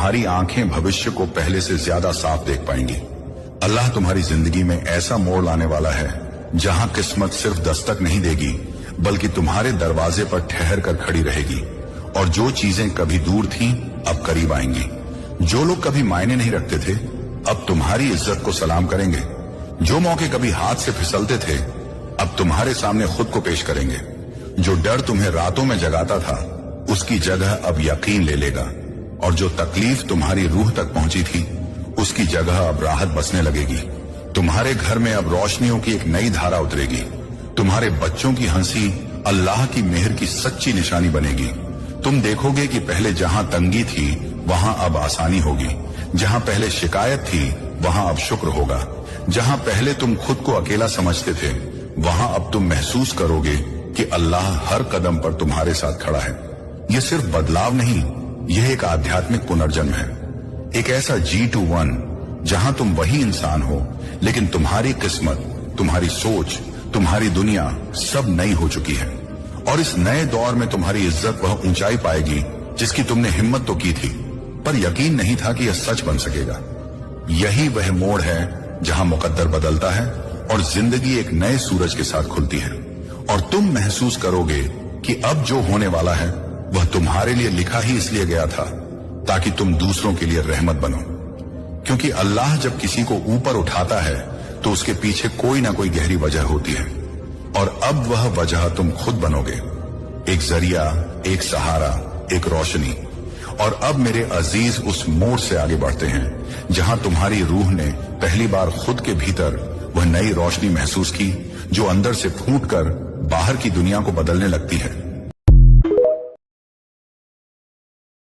तुम्हारी आंखें भविष्य को पहले से ज्यादा साफ देख पाएंगी। अल्लाह तुम्हारी जिंदगी में ऐसा मोड़ लाने वाला है जहां किस्मत सिर्फ दस्तक नहीं देगी बल्कि तुम्हारे दरवाजे पर ठहर कर खड़ी रहेगी, और जो चीजें कभी दूर थीं अब करीब आएंगी। जो लोग कभी मायने नहीं रखते थे अब तुम्हारी इज्जत को सलाम करेंगे। जो मौके कभी हाथ से फिसलते थे अब तुम्हारे सामने खुद को पेश करेंगे। जो डर तुम्हें रातों में जगाता था उसकी जगह अब यकीन ले लेगा, और जो तकलीफ तुम्हारी रूह तक पहुंची थी उसकी जगह अब राहत बसने लगेगी। तुम्हारे घर में अब रोशनियों की एक नई धारा उतरेगी। तुम्हारे बच्चों की हंसी अल्लाह की मेहर की सच्ची निशानी बनेगी। तुम देखोगे कि पहले जहां तंगी थी वहां अब आसानी होगी, जहां पहले शिकायत थी वहां अब शुक्र होगा, जहां पहले तुम खुद को अकेला समझते थे वहां अब तुम महसूस करोगे कि अल्लाह हर कदम पर तुम्हारे साथ खड़ा है। यह सिर्फ बदलाव नहीं, यह एक आध्यात्मिक पुनर्जन्म है, एक ऐसा G21 जहां तुम वही इंसान हो लेकिन तुम्हारी किस्मत, तुम्हारी सोच, तुम्हारी दुनिया सब नई हो चुकी है। और इस नए दौर में तुम्हारी इज्जत वह ऊंचाई पाएगी जिसकी तुमने हिम्मत तो की थी पर यकीन नहीं था कि यह सच बन सकेगा। यही वह मोड़ है जहां मुकद्दर बदलता है और जिंदगी एक नए सूरज के साथ खुलती है, और तुम महसूस करोगे कि अब जो होने वाला है वह तुम्हारे लिए लिखा ही इसलिए गया था ताकि तुम दूसरों के लिए रहमत बनो। क्योंकि अल्लाह जब किसी को ऊपर उठाता है तो उसके पीछे कोई ना कोई गहरी वजह होती है, और अब वह वजह तुम खुद बनोगे, एक जरिया, एक सहारा, एक रोशनी। और अब मेरे अजीज उस मोड़ से आगे बढ़ते हैं जहां तुम्हारी रूह ने पहली बार खुद के भीतर वह नई रोशनी महसूस की जो अंदर से फूट कर बाहर की दुनिया को बदलने लगती है।